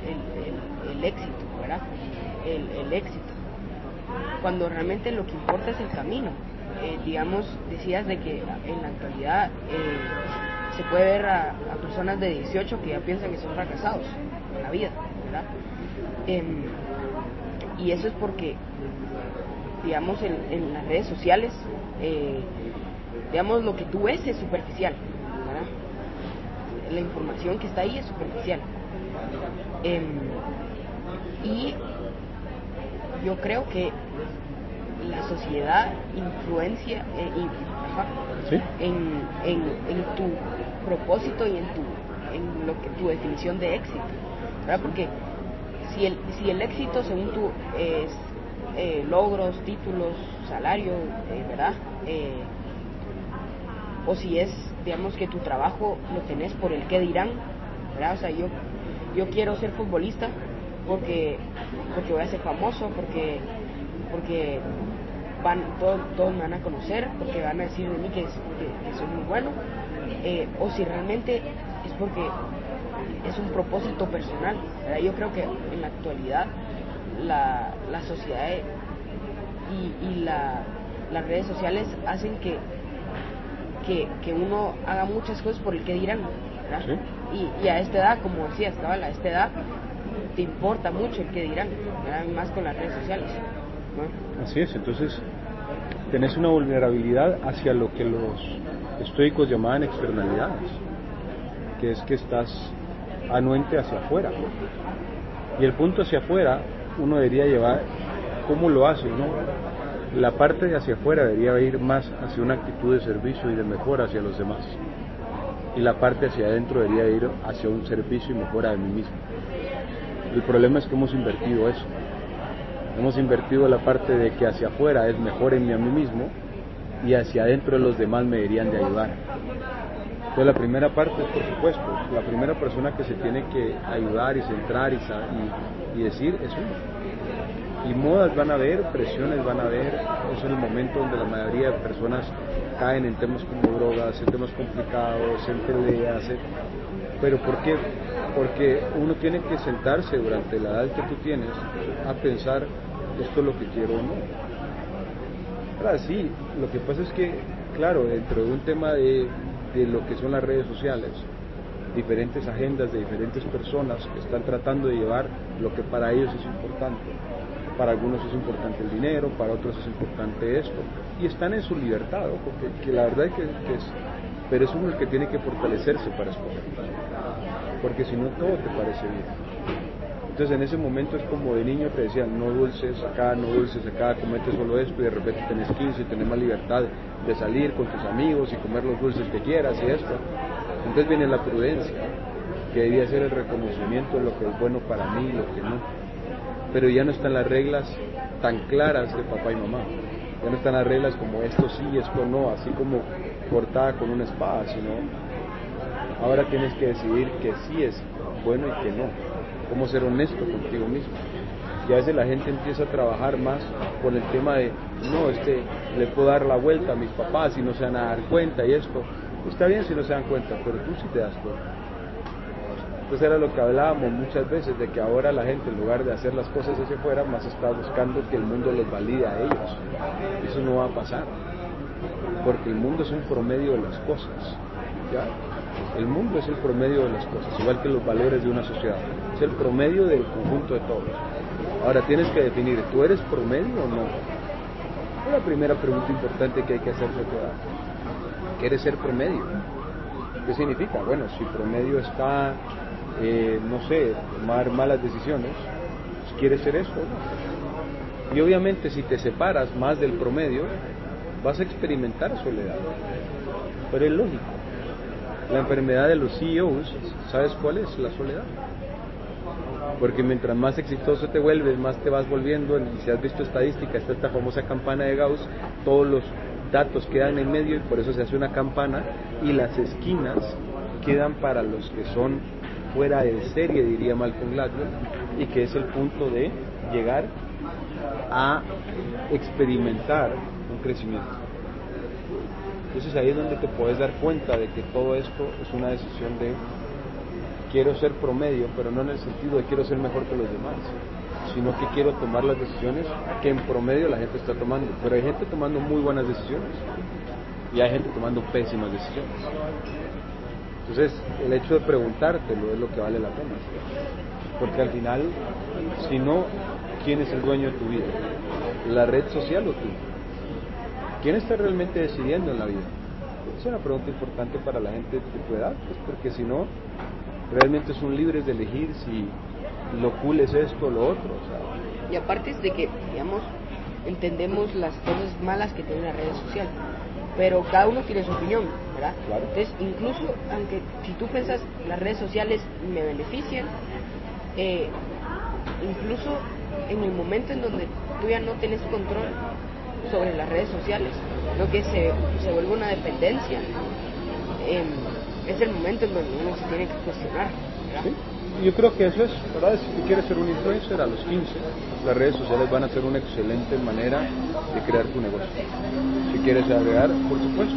éxito, ¿verdad? El éxito, cuando realmente lo que importa es el camino. Digamos, decías de que en la actualidad se puede ver a personas de 18 que ya piensan que son fracasados en la vida, ¿verdad? Y eso es porque, digamos, en las redes sociales, digamos, lo que tú ves es superficial, ¿verdad? La información que está ahí es superficial. Y yo creo que la sociedad influencia ¿Sí? en tu propósito y en lo que tu definición de éxito, ¿verdad? Porque si el éxito según tú es logros, títulos, salario, ¿verdad? O si es, digamos, que tu trabajo lo tenés por el qué dirán, ¿verdad? O sea, yo quiero ser futbolista porque voy a ser famoso, porque todos me van a conocer, porque van a decir de mí que soy muy bueno, o si realmente es porque es un propósito personal, ¿verdad? Yo creo que en la actualidad la sociedad y las redes sociales hacen que uno haga muchas cosas por el que dirán, ¿verdad? ¿Sí? Y a esta edad, como decías, cabal, a esta edad te importa mucho el que dirán, ¿verdad? Más con las redes sociales, ¿no? Así es, entonces tenés una vulnerabilidad hacia lo que los estoicos llamaban externalidades, que es que estás anuente hacia afuera, y el punto hacia afuera uno debería llevar cómo lo hace, ¿no? La parte de hacia afuera debería ir más hacia una actitud de servicio y de mejora hacia los demás, y la parte hacia adentro debería ir hacia un servicio y mejora de mí mismo. El problema es que hemos invertido eso. Hemos invertido la parte de que hacia afuera es mejor en mí a mí mismo y hacia adentro los demás me deberían de ayudar. Entonces la primera parte es, por supuesto, la primera persona que se tiene que ayudar y centrar y decir es uno. Y modas van a haber, presiones van a haber, es el momento donde la mayoría de personas caen en temas como drogas, en temas complicados, en peleas, pero ¿por qué? Porque uno tiene que sentarse durante la edad que tú tienes a pensar, esto es lo que quiero o no. Ahora sí, lo que pasa es que, claro, dentro de un tema de lo que son las redes sociales, diferentes agendas de diferentes personas que están tratando de llevar lo que para ellos es importante. Para algunos es importante el dinero, para otros es importante esto, y están en su libertad, ¿no? Porque la verdad es que pero es uno el que tiene que fortalecerse para escoger, porque si no todo te parece bien. Entonces en ese momento es como de niño te decían, no dulces acá, comete solo esto, y de repente tenés 15 y tenés más libertad de salir con tus amigos y comer los dulces que quieras y esto. Entonces viene la prudencia, que debería ser el reconocimiento de lo que es bueno para mí y lo que no. Pero ya no están las reglas tan claras de papá y mamá, ya no están las reglas como esto sí, esto no, así como cortada con una espada, sino ahora tienes que decidir que sí es bueno y que no, cómo ser honesto contigo mismo. Y a veces la gente empieza a trabajar más con el tema de, no, le puedo dar la vuelta a mis papás y no se van a dar cuenta y esto. Está bien si no se dan cuenta, pero tú sí te das cuenta. Entonces era lo que hablábamos muchas veces, de que ahora la gente, en lugar de hacer las cosas hacia afuera, más está buscando que el mundo los valide a ellos. Eso no va a pasar, porque el mundo es un promedio de las cosas, ¿ya? El mundo es el promedio de las cosas, igual que los valores de una sociedad. Es el promedio del conjunto de todos. Ahora tienes que definir, ¿tú eres promedio o no? Es la primera pregunta importante que hay que hacerse a tu edad. ¿Quieres ser promedio? ¿Qué significa? Bueno, si promedio está, no sé, tomar malas decisiones, pues ¿quieres ser eso o no? Y obviamente si te separas más del promedio, vas a experimentar soledad. Pero es lógico. La enfermedad de los CEOs, ¿sabes cuál es? La soledad. Porque mientras más exitoso te vuelves, más te vas volviendo, y si has visto estadística, está esta famosa campana de Gauss, todos los datos quedan en medio y por eso se hace una campana, y las esquinas quedan para los que son fuera de serie, diría Malcolm Gladwell, y que es el punto de llegar a experimentar un crecimiento. Entonces ahí es donde te puedes dar cuenta de que todo esto es una decisión de quiero ser promedio, pero no en el sentido de quiero ser mejor que los demás, sino que quiero tomar las decisiones que en promedio la gente está tomando. Pero hay gente tomando muy buenas decisiones y hay gente tomando pésimas decisiones. Entonces el hecho de preguntártelo es lo que vale la pena, porque al final, si no, ¿quién es el dueño de tu vida? ¿La red social o tú? ¿Quién está realmente decidiendo en la vida? Es una pregunta importante para la gente de tu edad, pues porque si no, realmente son libres de elegir si lo cool es esto o lo otro. O sea. Y aparte es de que, digamos, entendemos las cosas malas que tienen las redes sociales, pero cada uno tiene su opinión, ¿verdad? Claro. Entonces, incluso, aunque si tú piensas las redes sociales me benefician, incluso en el momento en donde tú ya no tienes control sobre las redes sociales, lo que se vuelve una dependencia, es el momento en donde uno se tiene que cuestionar, ¿verdad? ¿Sí? Yo creo que eso es, ¿verdad? Si tú quieres ser un influencer a los 15, las redes sociales van a ser una excelente manera de crear tu negocio. Si quieres agregar, por supuesto,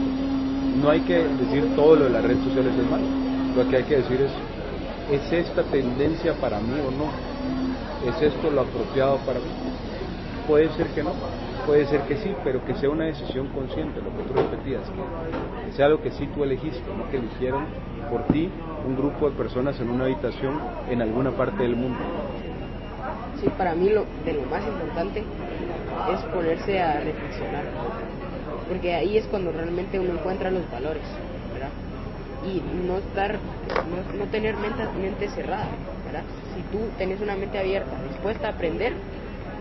no hay que decir todo lo de las redes sociales es malo. Lo que hay que decir ¿es esta tendencia para mí o no? ¿Es esto lo apropiado para mí? Puede ser que no, puede ser que sí, pero que sea una decisión consciente, lo que tú repetías, que sea algo que sí tú elegiste, no que eligieron por ti un grupo de personas en una habitación en alguna parte del mundo. Sí, para mí lo más importante es ponerse a reflexionar, porque ahí es cuando realmente uno encuentra los valores, ¿verdad? Y no tener mente cerrada, ¿verdad? Si tú tenés una mente abierta, dispuesta a aprender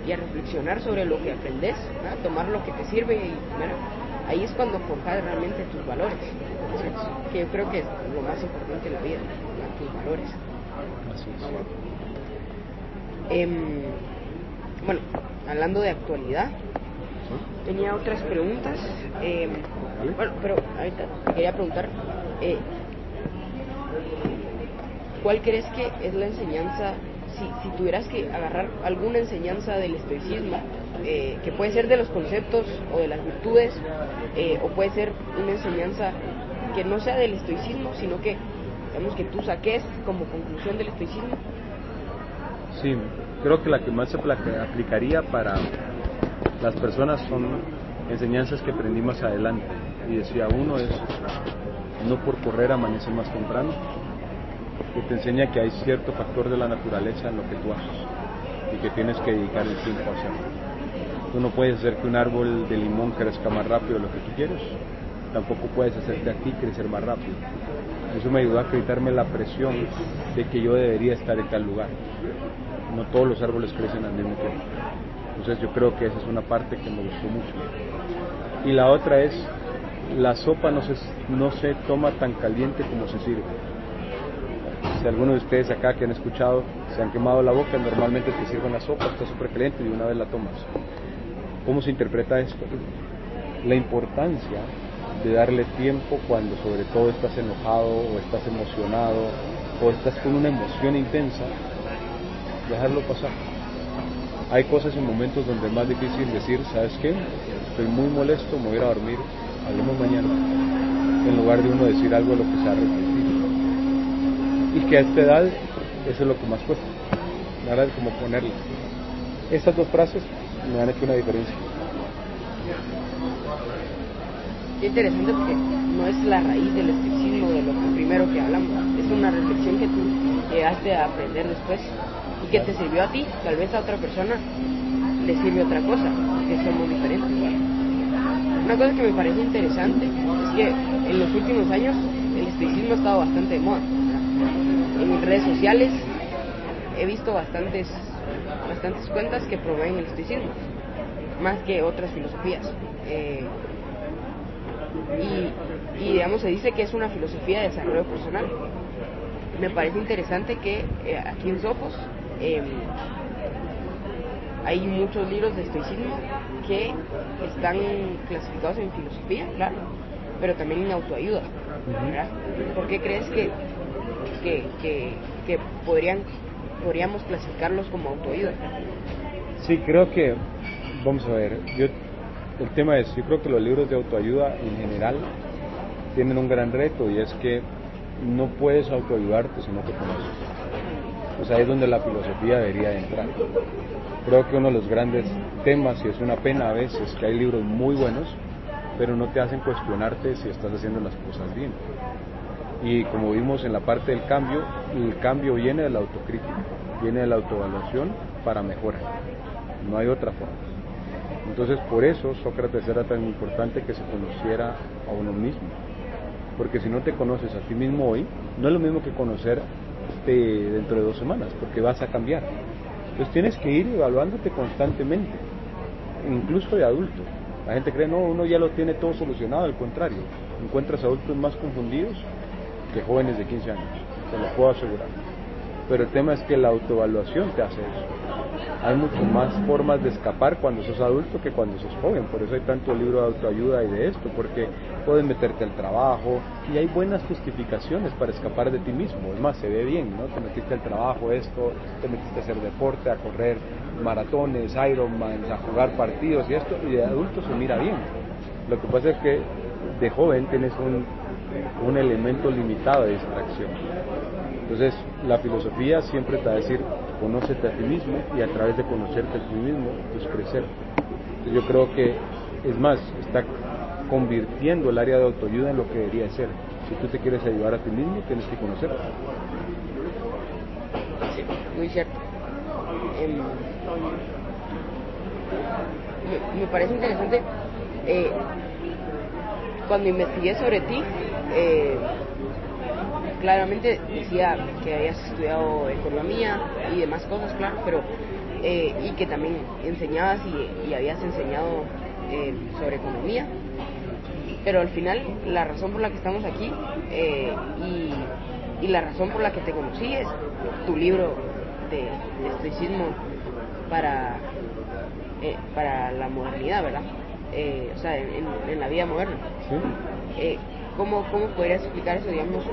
y a reflexionar sobre lo que aprendes, ¿verdad? Tomar lo que te sirve y ¿verdad? Ahí es cuando forjas realmente tus valores, ¿sí? Que yo creo que es lo más importante en la vida, ¿verdad? Tus valores. Así es. Bueno, hablando de actualidad, ¿sí? Tenía otras preguntas, ¿Vale? bueno, pero ahorita te quería preguntar, ¿cuál crees que es la enseñanza, si tuvieras que agarrar alguna enseñanza del estoicismo, que puede ser de los conceptos o de las virtudes, o puede ser una enseñanza que no sea del estoicismo, sino que, digamos, que tú saques como conclusión del estoicismo? Sí, creo que la que más se aplicaría para las personas son enseñanzas que aprendí más adelante. Y decía, uno es, no por correr amanece más temprano, que te enseña que hay cierto factor de la naturaleza en lo que tú haces y que tienes que dedicar el tiempo a hacerlo. Tú no puedes hacer que un árbol de limón crezca más rápido de lo que tú quieres, tampoco puedes hacerte a ti crecer más rápido. Eso me ayudó a quitarme la presión de que yo debería estar en tal lugar. No todos los árboles crecen al mismo tiempo. Entonces yo creo que esa es una parte que me gustó mucho. Y la otra es, la sopa no se toma tan caliente como se sirve. Si algunos de ustedes acá que han escuchado se han quemado la boca, normalmente te sirven la sopa, está súper caliente y de una vez la tomas. ¿Cómo se interpreta esto? La importancia de darle tiempo cuando sobre todo estás enojado o estás emocionado o estás con una emoción intensa, dejarlo pasar. Hay cosas en momentos donde es más difícil decir, ¿sabes qué? Estoy muy molesto, me voy a ir a dormir, hablemos mañana, en lugar de uno decir algo de lo que se ha arrepentido. Y que a esta edad eso es lo que más cuesta, la verdad es como ponerle. Estas dos frases me han hecho una diferencia. Qué interesante, porque no es la raíz del estoicismo de lo primero que hablamos, es una reflexión que tú llegaste a aprender después y que te sirvió a ti, tal vez a otra persona le sirve otra cosa, que somos diferentes. Una cosa que me parece interesante es que en los últimos años el estoicismo ha estado bastante de moda. En mis redes sociales he visto bastantes cuentas que promueven el estoicismo más que otras filosofías, y digamos, se dice que es una filosofía de desarrollo personal. Me parece interesante que aquí en Sofos hay muchos libros de estoicismo que están clasificados en filosofía, claro, pero también en autoayuda, ¿verdad? ¿Por qué crees que que podríamos clasificarlos como autoayuda. Sí, creo que, vamos a ver, el tema es, yo creo que los libros de autoayuda en general tienen un gran reto, y es que no puedes autoayudarte si no te conoces. Pues ahí es donde la filosofía debería entrar. Creo que uno de los grandes temas, y es una pena a veces, que hay libros muy buenos, pero no te hacen cuestionarte si estás haciendo las cosas bien. Y como vimos en la parte del cambio, el cambio viene de la autocrítica, viene de la autoevaluación para mejorar. No hay otra forma. Entonces, por eso Sócrates era tan importante que se conociera a uno mismo. Porque si no te conoces a ti mismo hoy, no es lo mismo que conocerte dentro de 2 semanas, porque vas a cambiar. Entonces tienes que ir evaluándote constantemente, incluso de adulto. La gente cree, no, uno ya lo tiene todo solucionado, al contrario. Encuentras adultos más confundidos que jóvenes de 15 años, te lo puedo asegurar. Pero el tema es que la autoevaluación te hace eso. Hay mucho más formas de escapar cuando sos adulto que cuando sos joven. Por eso hay tanto libro de autoayuda y de esto, porque puedes meterte al trabajo y hay buenas justificaciones para escapar de ti mismo. Es más, se ve bien, ¿no? Te metiste al trabajo, esto, te metiste a hacer deporte, a correr maratones, Ironman, a jugar partidos y esto, y de adulto se mira bien. Lo que pasa es que de joven tienes un elemento limitado de distracción. Entonces, la filosofía siempre te va a decir, conócete a ti mismo, y a través de conocerte a ti mismo, pues crecer. Entonces, yo creo que, es más, está convirtiendo el área de autoayuda en lo que debería ser. Si tú te quieres ayudar a ti mismo, tienes que conocerte. Sí, muy cierto. Me parece interesante, cuando investigué sobre ti, claramente decía que habías estudiado economía y demás cosas, claro, pero y que también enseñabas y habías enseñado sobre economía, pero al final la razón por la que estamos aquí, y la razón por la que te conocí, es tu libro de estoicismo para la modernidad, ¿verdad? O sea, en la vida moderna. ¿Sí? ¿Cómo podrías explicar eso, digamos?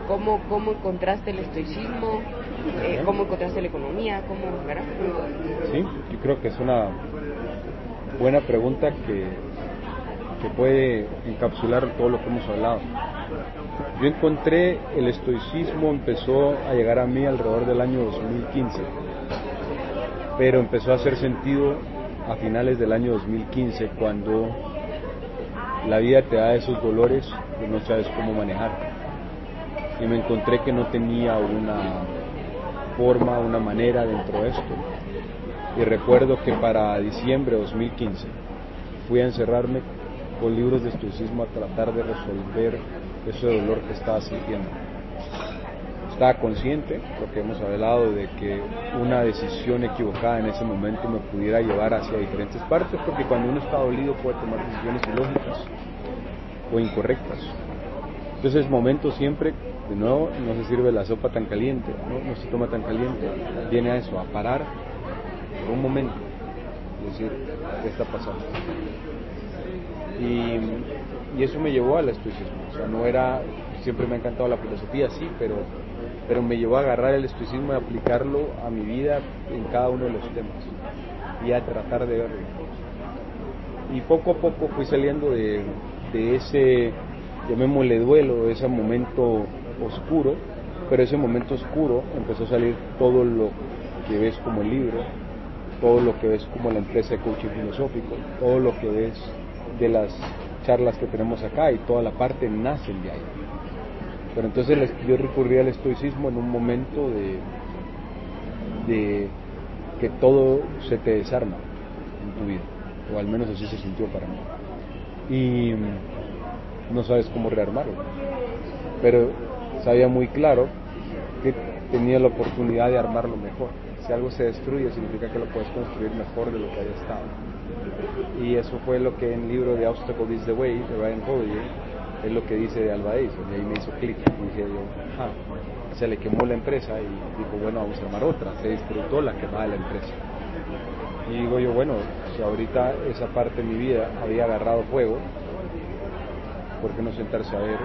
¿Cómo encontraste el estoicismo? ¿Cómo encontraste la economía? ¿Verdad? Sí, yo creo que es una buena pregunta que puede encapsular todo lo que hemos hablado. Yo encontré el estoicismo, empezó a llegar a mí alrededor del año 2015, pero empezó a hacer sentido a finales del año 2015, cuando la vida te da esos dolores que no sabes cómo manejar. Y me encontré que no tenía una forma, una manera dentro de esto. Y recuerdo que para diciembre de 2015 fui a encerrarme con libros de estoicismo a tratar de resolver ese dolor que estaba sintiendo. Estaba consciente, lo que hemos hablado, de que una decisión equivocada en ese momento me pudiera llevar hacia diferentes partes, porque cuando uno está dolido puede tomar decisiones ilógicas o incorrectas. Entonces, momento siempre, de nuevo, no se sirve la sopa tan caliente, no se toma tan caliente, viene a eso, a parar por un momento y decir, ¿qué está pasando? Y eso me llevó al estoicismo. O sea, no era, siempre me ha encantado la filosofía, sí, pero me llevó a agarrar el estoicismo y aplicarlo a mi vida en cada uno de los temas y a tratar de verlo. Y poco a poco fui saliendo de ese, llamémosle duelo, de ese momento oscuro, pero ese momento oscuro empezó a salir todo lo que ves como el libro, todo lo que ves como la empresa de coaching filosófico, todo lo que ves de las charlas que tenemos acá, y toda la parte nacen de ahí. Pero entonces yo recurrí al estoicismo en un momento de que todo se te desarma en tu vida, o al menos así se sintió para mí, y no sabes cómo rearmarlo, pero sabía muy claro que tenía la oportunidad de armarlo mejor. Si algo se destruye, significa que lo puedes construir mejor de lo que haya estado. Y eso fue lo que en el libro de Obstacle is the Way de Ryan Holiday es lo que dice de Alba Edison, y ahí me hizo clic. Dije yo, se le quemó la empresa, y dijo, bueno, vamos a armar otra. Se disfrutó la quemada de la empresa. Y digo yo, bueno, si ahorita esa parte de mi vida había agarrado fuego, ¿por qué no sentarse a ver,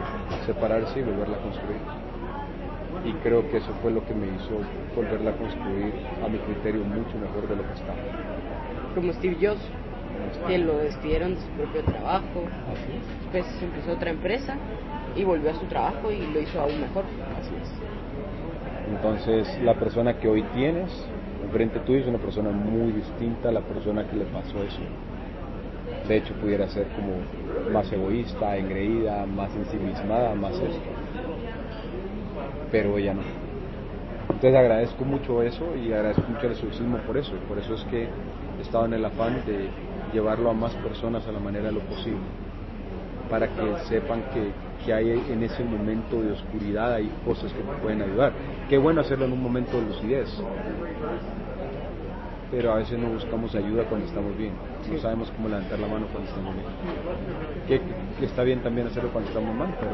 separarse y volverla a construir? y creo que eso fue lo que me hizo volverla a construir a mi criterio mucho mejor de lo que estaba. Como Steve Jobs, que lo despidieron de su propio trabajo, Así es. después empezó otra empresa y volvió a su trabajo y lo hizo aún mejor. Así es. Entonces, la persona que hoy tienes enfrente tuyo es una persona muy distinta a la persona que le pasó eso. De hecho, pudiera ser como más egoísta, engreída, más ensimismada, más esto. Pero ella no. Entonces agradezco mucho eso y agradezco mucho el estoicismo por eso. Y por eso es que he estado en el afán de llevarlo a más personas a la manera de lo posible. Para que sepan que hay en ese momento de oscuridad hay cosas que te pueden ayudar. Qué bueno hacerlo en un momento de lucidez. Pero a veces no buscamos ayuda cuando estamos bien. No sabemos cómo levantar la mano cuando estamos bien. Que está bien también hacerlo cuando estamos mal, pero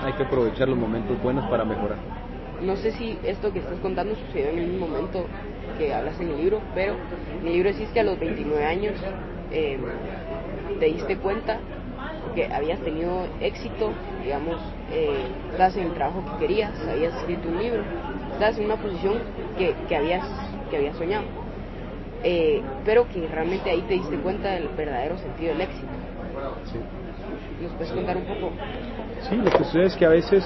hay que aprovechar los momentos buenos para mejorar. No sé si esto que estás contando sucedió en el mismo momento que hablas en el libro, pero en el libro decís que a los 29 años te diste cuenta que habías tenido éxito, digamos, estabas en el trabajo que querías, habías escrito un libro, estabas en una posición que habías soñado, pero que realmente ahí te diste cuenta del verdadero sentido del éxito. Sí. ¿Nos puedes contar un poco? Sí, lo que sucede es que a veces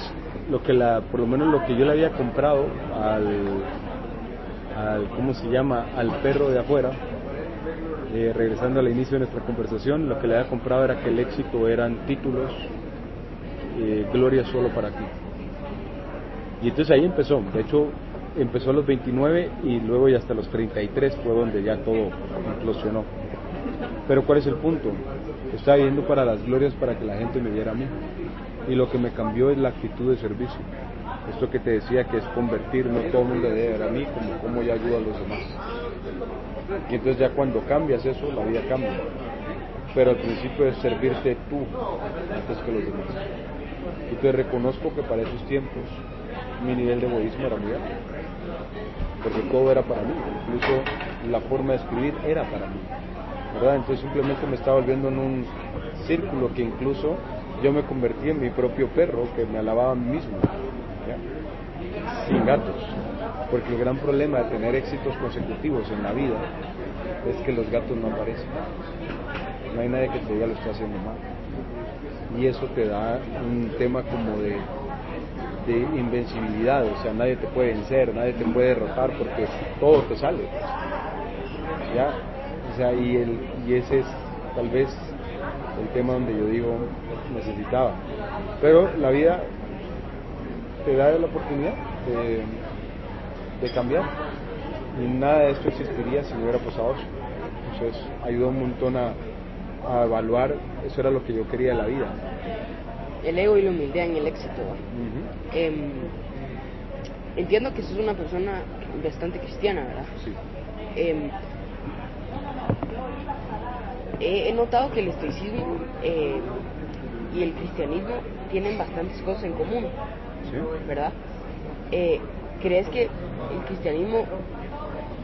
por lo menos lo que yo le había comprado al ¿cómo se llama? Al perro de afuera, regresando al inicio de nuestra conversación, lo que le había comprado era que el éxito eran títulos, gloria solo para ti. Y entonces ahí empezó. De hecho, empezó a los 29 y luego ya hasta los 33 fue donde ya todo implosionó. Pero ¿cuál es el punto? Estaba viviendo para las glorias, para que la gente me viera a mí. Y lo que me cambió es la actitud de servicio. Esto que te decía que es convertir, no todo el mundo debe ver a mí como cómo yo ayudo a los demás. Y entonces ya cuando cambias eso, la vida cambia. Pero al principio es servirte tú antes que los demás. Y te reconozco que para esos tiempos mi nivel de egoísmo era muy alto. Porque todo era para mí, incluso la forma de escribir era para mí, ¿verdad? Entonces simplemente me estaba volviendo en un círculo que incluso yo me convertí en mi propio perro que me alababa a mí mismo, ¿ya? Sin gatos, porque el gran problema de tener éxitos consecutivos en la vida es que los gatos no aparecen, no hay nadie que te diga lo está haciendo mal, y eso te da un tema como de invencibilidad, o sea, nadie te puede vencer, nadie te puede derrotar porque todo te sale, ¿ya? O sea, y ese es tal vez el tema donde yo digo necesitaba, pero la vida te da la oportunidad de cambiar y nada de esto existiría si no hubiera pasado eso. Entonces ayudó un montón a evaluar, eso era lo que yo quería de la vida. El ego y la humildad en el éxito. Uh-huh. Entiendo que sos una persona bastante cristiana, ¿verdad? Sí. He notado que el estoicismo y el cristianismo tienen bastantes cosas en común, ¿Sí? ¿verdad? ¿Crees que el cristianismo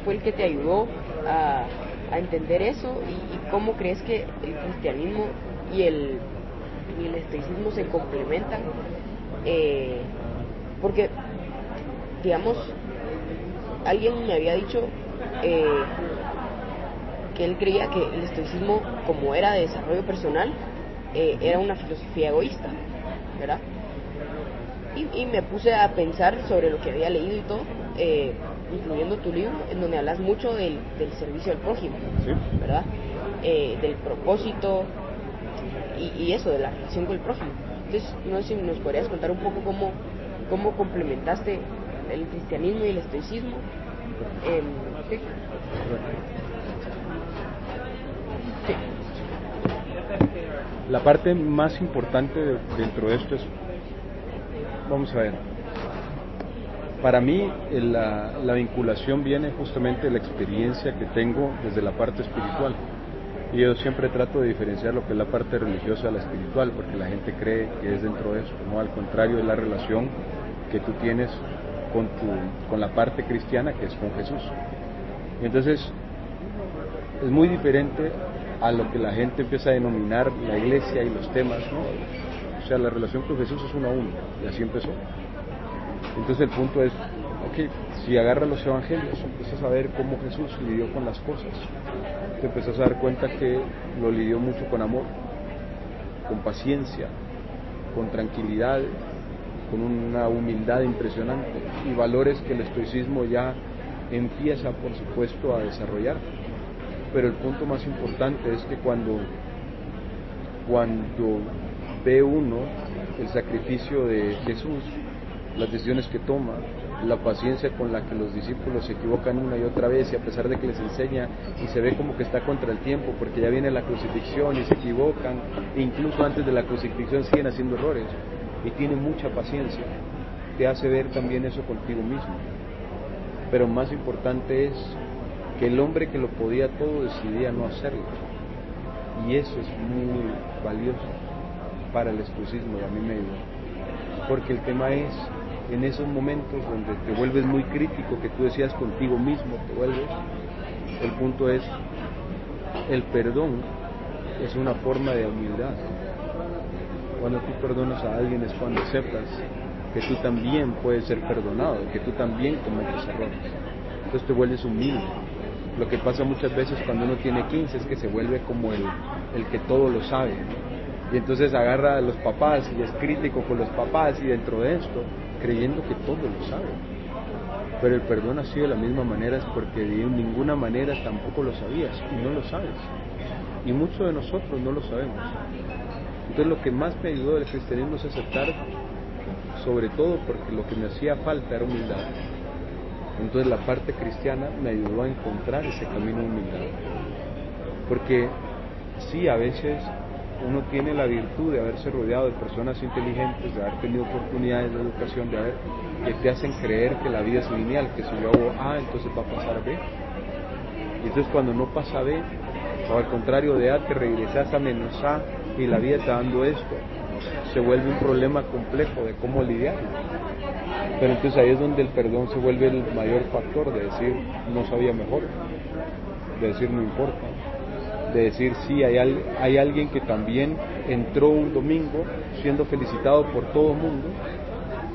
fue el que te ayudó a entender eso? ¿Y cómo crees que el cristianismo y el estoicismo se complementan? Porque, digamos, alguien me había dicho que él creía que el estoicismo, como era de desarrollo personal, era una filosofía egoísta, ¿verdad? Y me puse a pensar sobre lo que había leído y todo, incluyendo tu libro, en donde hablas mucho del servicio al prójimo, ¿Sí? ¿verdad? Del propósito y eso, de la relación con el prójimo. Entonces, no sé si nos podrías contar un poco cómo complementaste el cristianismo y el estoicismo. ¿Sí? Sí. La parte más importante dentro de esto es, vamos a ver, para mí la vinculación viene justamente de la experiencia que tengo desde la parte espiritual. Y yo siempre trato de diferenciar lo que es la parte religiosa de la espiritual, porque la gente cree que es dentro de eso, no, al contrario, es la relación que tú tienes con la parte cristiana, que es con Jesús. Y entonces es muy diferente a lo que la gente empieza a denominar la iglesia y los temas, ¿no? O sea, la relación con Jesús es uno a uno, y así empezó. Entonces el punto es, ok, si agarras los evangelios, empiezas a ver cómo Jesús lidió con las cosas, te empiezas a dar cuenta que lo lidió mucho con amor, con paciencia, con tranquilidad, con una humildad impresionante y valores que el estoicismo ya empieza, por supuesto, a desarrollar. Pero el punto más importante es que cuando ve uno el sacrificio de Jesús, las decisiones que toma, la paciencia con la que los discípulos se equivocan una y otra vez, y a pesar de que les enseña y se ve como que está contra el tiempo porque ya viene la crucifixión y se equivocan, e incluso antes de la crucifixión siguen haciendo errores, y tiene mucha paciencia, te hace ver también eso contigo mismo. Pero más importante es que el hombre que lo podía todo decidía no hacerlo, y eso es muy valioso para el estoicismo, y a mí me ayudó, porque el tema es en esos momentos donde te vuelves muy crítico, que tú decías contigo mismo, te vuelves, el punto es, el perdón es una forma de humildad. Cuando tú perdonas a alguien es cuando aceptas que tú también puedes ser perdonado, que tú también cometes errores. Entonces te vuelves humilde. Lo que pasa muchas veces cuando uno tiene 15 es que se vuelve como el que todo lo sabe, ¿no? Y entonces agarra a los papás y es crítico con los papás y dentro de esto, creyendo que todo lo sabe. Pero el perdón así de la misma manera es porque de ninguna manera tampoco lo sabías y no lo sabes. Y muchos de nosotros no lo sabemos. Entonces lo que más me ayudó del cristianismo es aceptar, sobre todo porque lo que me hacía falta era humildad. Entonces la parte cristiana me ayudó a encontrar ese camino de humildad. Porque sí, a veces uno tiene la virtud de haberse rodeado de personas inteligentes, de haber tenido oportunidades de educación, que te hacen creer que la vida es lineal, que si yo hago A, entonces va a pasar B. Y entonces cuando no pasa B, o al contrario de A, te regresas a menos A, y la vida está dando esto, se vuelve un problema complejo de cómo lidiarlo. Pero entonces ahí es donde el perdón se vuelve el mayor factor, de decir no sabía mejor, de decir no importa, de decir sí, hay alguien que también entró un domingo siendo felicitado por todo el mundo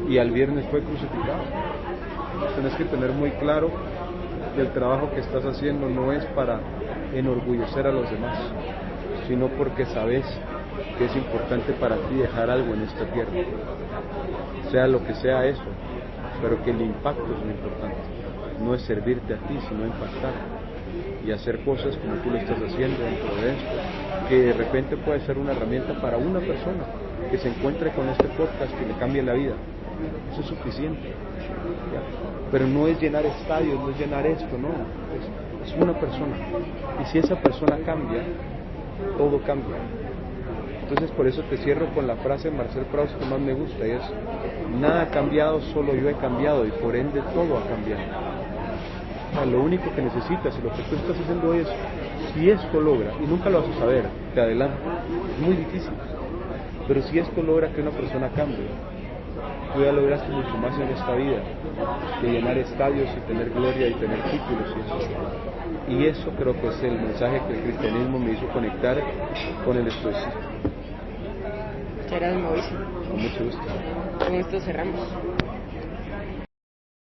y al viernes fue crucificado. Tienes que tener muy claro que el trabajo que estás haciendo no es para enorgullecer a los demás, sino porque sabes que es importante para ti dejar algo en esta tierra, sea lo que sea eso, pero que el impacto es lo importante, no es servirte a ti, sino impactar y hacer cosas como tú lo estás haciendo dentro de esto, que de repente puede ser una herramienta para una persona que se encuentre con este podcast, que le cambie la vida. Eso es suficiente, ¿ya? Pero no es llenar estadios, no es llenar esto, no, es una persona, y si esa persona cambia, todo cambia. Entonces por eso te cierro con la frase de Marcel Proust que más me gusta, y es: nada ha cambiado, solo yo he cambiado, y por ende todo ha cambiado. O sea, lo único que necesitas y lo que tú estás haciendo hoy es, si esto logra, y nunca lo vas a saber, te adelanto, es muy difícil, pero si esto logra que una persona cambie, tú ya lograste mucho más en esta vida que llenar estadios y tener gloria y tener títulos y eso. Y eso creo que es el mensaje que el cristianismo me hizo conectar con el estoicismo. Muchas gracias, Mauricio. Con mucho gusto. Con esto cerramos.